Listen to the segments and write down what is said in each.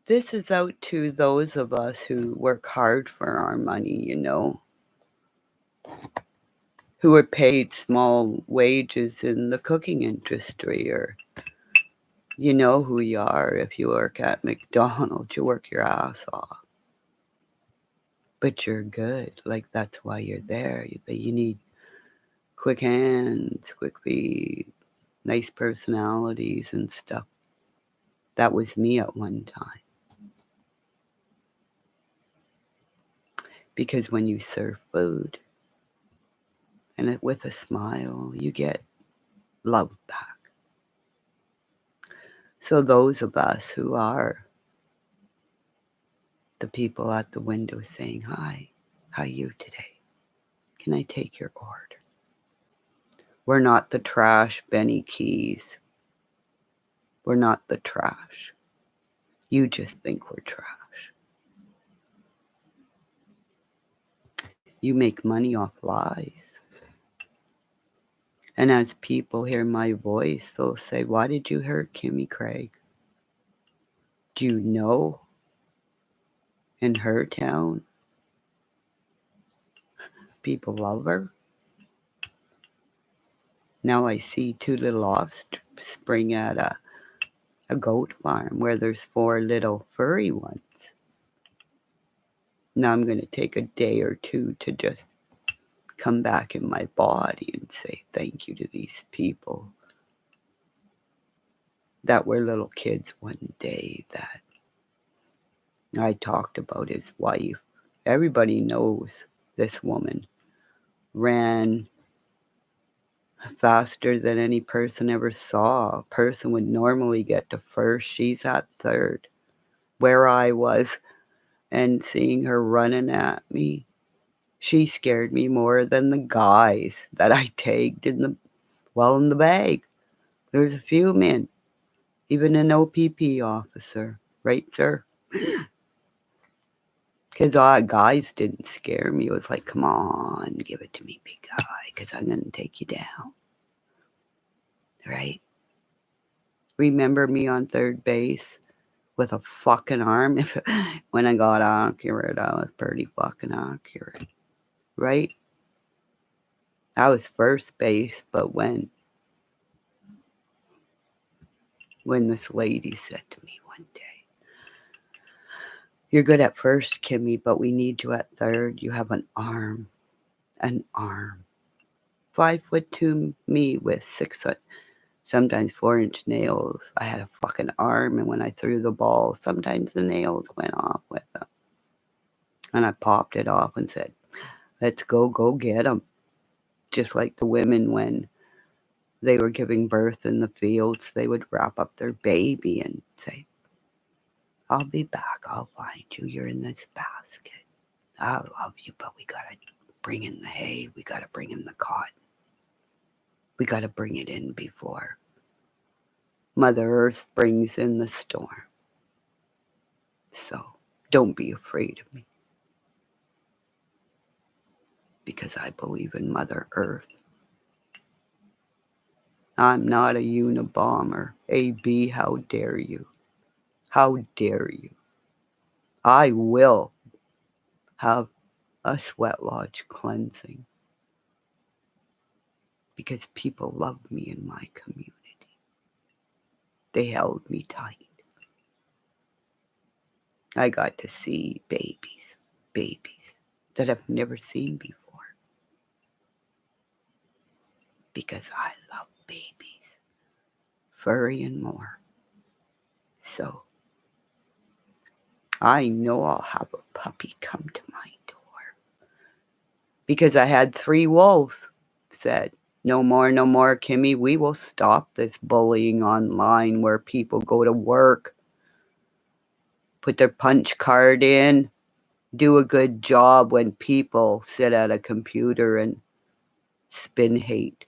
This is out to those of us who work hard for our money, you know, who are paid small wages in the cooking industry, or you know who you are. If you work at McDonald's, you work your ass off. But you're good. Like, that's why you're there. You need quick hands, quick feet, nice personalities and stuff. That was me at one time. Because when you serve food, and with a smile, you get love back. So those of us who are the people at the window saying, "Hi, how are you today? Can I take your order?" We're not the trash Benny Keys. We're not the trash. You just think we're trash. You make money off lies. And as people hear my voice, they'll say, "Why did you hurt Kimmy, Craig? Do you know in her town, people love her?" Now I see two little offspring at a goat farm where there's 4 little furry ones. Now I'm going to take a day or two to just come back in my body and say thank you to these people that were little kids one day that I talked about his wife. Everybody knows this woman ran faster than any person ever saw. A person would normally get to first. She's at third. Where I was, and seeing her running at me, she scared me more than the guys that I tagged in the bag. There's a few men, even an OPP officer, right, sir? Because guys didn't scare me. It was like, come on, give it to me, big guy, because I'm going to take you down. Right? Remember me on third base with a fucking arm? When I got accurate, I was pretty fucking accurate. Right? I was first base, but when this lady said to me one day, "You're good at first, Kimmy, but we need you at third. You have an arm. An arm." 5'2" me with 6, sometimes 4-inch nails. I had a fucking arm, and when I threw the ball, sometimes the nails went off with them. And I popped it off and said, "Let's go get them." Just like the women when they were giving birth in the fields, they would wrap up their baby and say, "I'll be back. I'll find you. You're in this basket. I love you, but we gotta bring in the hay. We gotta bring in the cotton. We gotta bring it in before Mother Earth brings in the storm. So don't be afraid of me, because I believe in Mother Earth. I'm not a Unabomber. AB, how dare you? How dare you? I will have a sweat lodge cleansing because people love me in my community. They held me tight. I got to see babies that I've never seen before because I love babies, furry and more. So I know I'll have a puppy come to my door because I had 3 wolves said, "No more, no more, Kimmy. We will stop this bullying online where people go to work, put their punch card in, do a good job when people sit at a computer and spin hate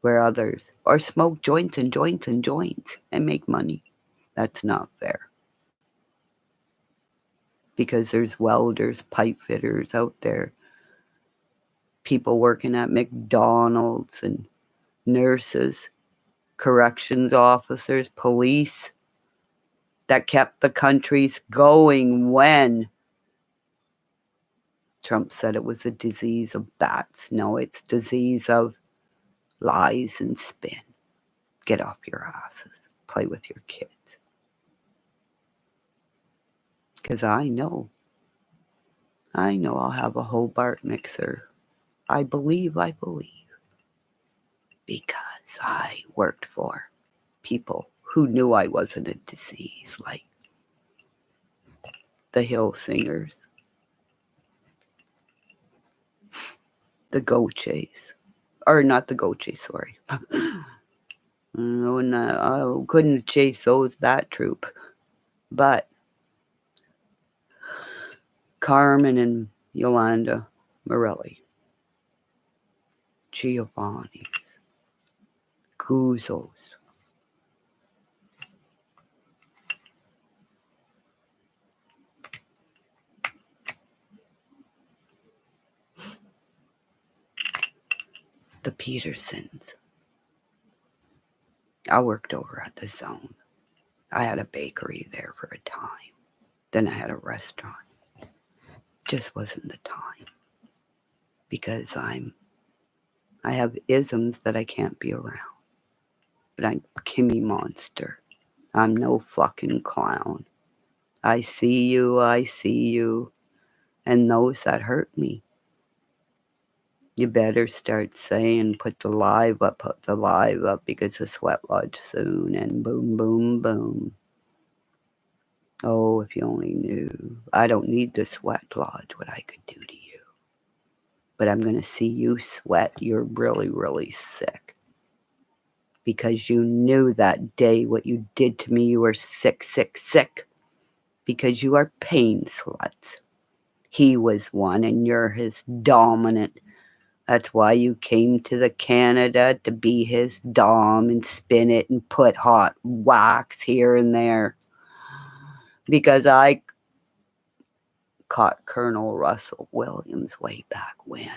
where others, or smoke joints and joints and joints and make money." That's not fair. Because there's welders, pipe fitters out there, people working at McDonald's, and nurses, corrections officers, police, that kept the countries going when Trump said it was a disease of bats. No, it's disease of lies and spin. Get off your asses. Play with your kids. Because I know I'll have a Hobart mixer. I believe. Because I worked for people who knew I wasn't a disease, like the Hill Singers, the Goches, or not the Goches, sorry. No, I couldn't chase that troop, but Carmen and Yolanda Morelli, Giovanni, Guzos, the Petersons. I worked over at the Zone. I had a bakery there for a time. Then I had a restaurant. Just wasn't the time. Because I have isms that I can't be around. But I'm Kimmymonster. I'm no fucking clown. I see you. And those that hurt me, you better start saying, put the live up, because the sweat lodge soon, and boom, boom, boom. Oh, if you only knew. I don't need the sweat lodge, what I could do to you. But I'm going to see you sweat. You're really, really sick. Because you knew that day what you did to me. You were sick. Because you are pain sluts. He was one, and you're his dominant. That's why you came to the Canada, to be his dom and spin it and put hot wax here and there. Because I caught Colonel Russell Williams way back when.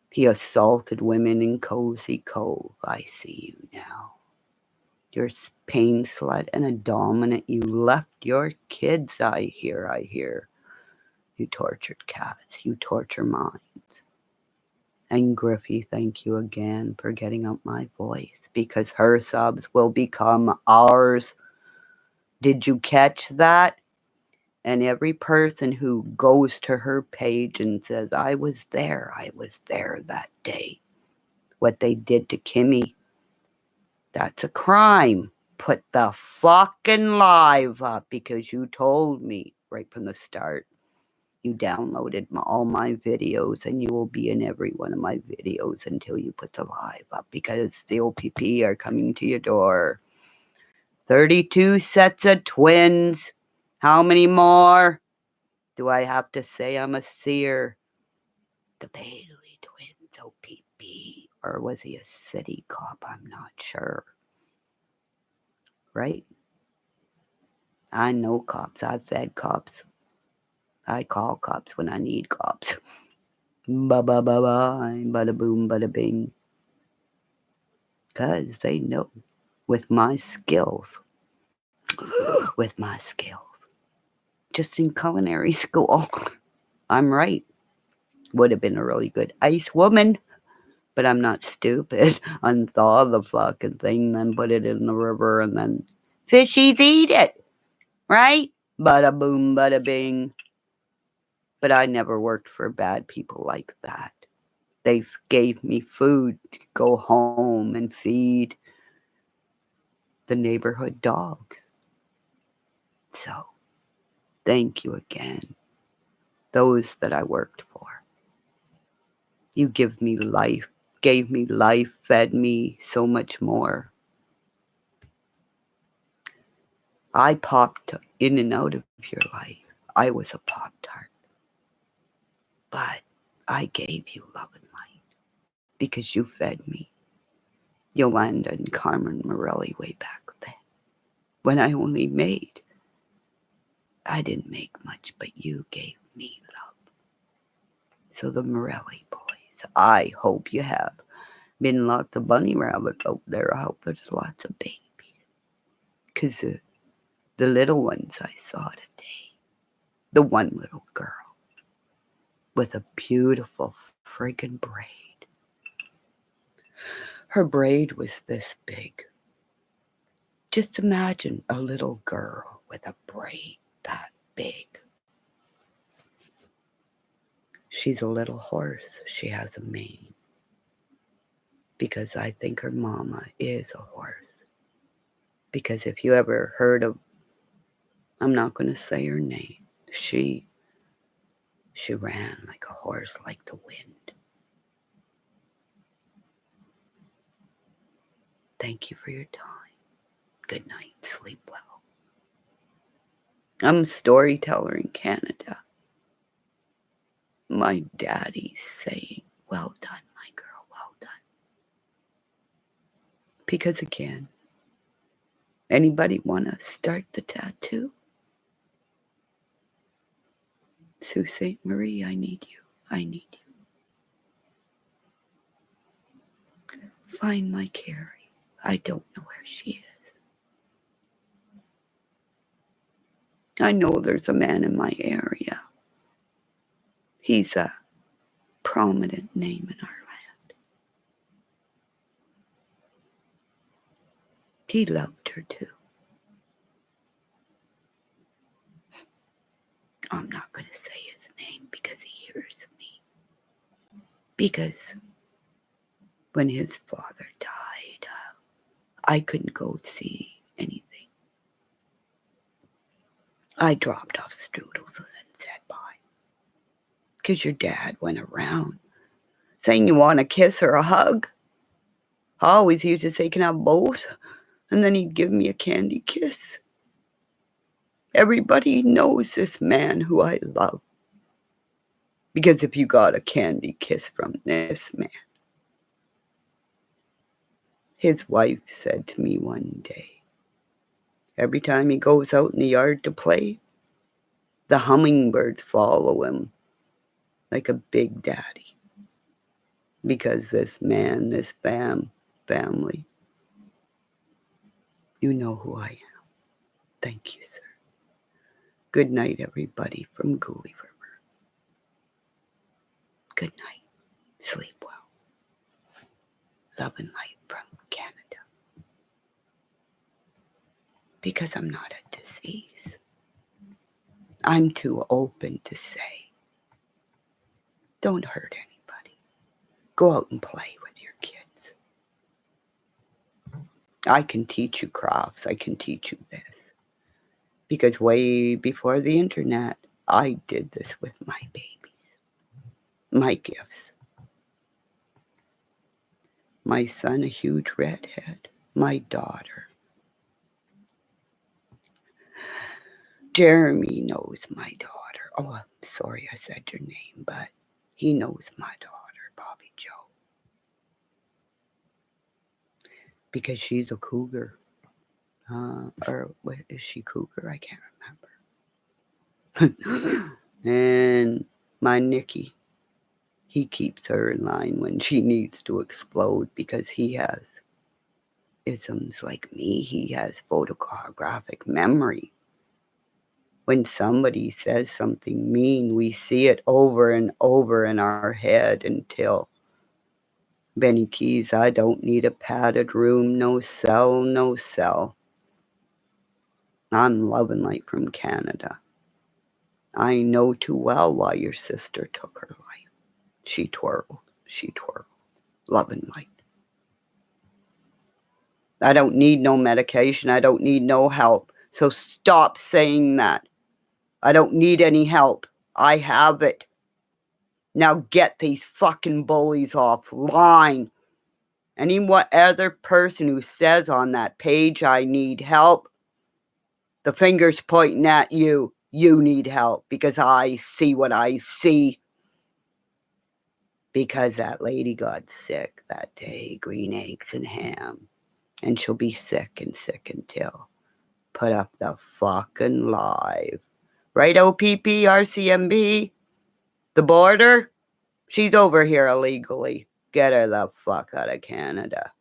He assaulted women in Cozy Cove. I see you now. You're a pain slut and a dominant. You left your kids, I hear. You tortured cats. You torture minds. And Griffey, thank you again for getting up my voice, because her subs will become ours. Did you catch that? And every person who goes to her page and says, I was there that day. What they did to Kimmy, that's a crime. Put the fucking live up, because you told me right from the start. You downloaded all my videos, and you will be in every one of my videos until you put the live up, because the OPP are coming to your door. 32 sets of twins. How many more do I have to say I'm a seer? The Bailey twins, OPP. Or was he a city cop? I'm not sure. Right? I know cops. I've fed cops. I call cops when I need cops. Ba-ba-ba-bye, bada-boom, bada-bing. Because they know with my skills, just in culinary school, I'm right. Would have been a really good ice woman, but I'm not stupid. Unthaw the fucking thing, then put it in the river, and then fishies eat it, right? Bada boom, bada bing. But I never worked for bad people like that. They gave me food to go home and feed the neighborhood dogs. So, thank you again, those that I worked for. You gave me life, fed me so much more. I popped in and out of your life. I was a Pop-Tart. But I gave you love and light because you fed me. Yolanda and Carmen Morelli way back then. When I didn't make much, but you gave me love. So the Morelli boys, I hope you have been lots of bunny rabbits out there. I hope there's lots of babies. Because The little ones I saw today. The one little girl with a beautiful friggin' braid. Her braid was this big. Just imagine a little girl with a braid that big. She's a little horse. She has a mane. Because I think her mama is a horse. Because if you ever heard of, I'm not going to say her name, she ran like a horse, like the wind. Thank you for your time. Good night. Sleep well. I'm a storyteller in Canada. My daddy's saying, well done, my girl, well done. Because again, anybody want to start the tattoo? Sault Ste. Marie, I need you. I need you. Find my Carrie. I don't know where she is. I know there's a man in my area. He's a prominent name in our land. He loved her too. I'm not going to say his name because he hears me. Because when his father died, I couldn't go see anything. I dropped off strudels and said bye. Because your dad went around saying you want a kiss or a hug. I always used to say, can I have both? And then he'd give me a candy kiss. Everybody knows this man who I love. Because if you got a candy kiss from this man, his wife said to me one day, every time he goes out in the yard to play, the hummingbirds follow him like a big daddy. Because this man, this family, you know who I am. Thank you, sir. Good night, everybody from Goulet River. Good night. Sleep well. Love and light from Canada. Because I'm not a disease. I'm too open to say, don't hurt anybody. Go out and play with your kids. I can teach you crafts. I can teach you this. Because way before the internet, I did this with my babies. My gifts. My son, a huge redhead. My daughter. Jeremy knows my daughter. Oh, I'm sorry I said your name, but he knows my daughter, Bobby Joe. Because she's a cougar. Or what is she, cougar? I can't remember. And my Nikki, he keeps her in line when she needs to explode because he has isms like me. He has photographic memory. When somebody says something mean, we see it over and over in our head until Benny Keys, I don't need a padded room, no cell, no cell. I'm Love and Light from Canada. I know too well why your sister took her life. She twirled. Love and light. I don't need no medication. I don't need no help. So stop saying that. I don't need any help. I have it. Now get these fucking bullies offline. Any other person who says on that page, I need help, the finger's pointing at you. You need help because I see what I see. Because that lady got sick that day, green eggs and ham. And she'll be sick until. Put up the fucking live. Right, OPP, RCMB? The border? She's over here illegally. Get her the fuck out of Canada.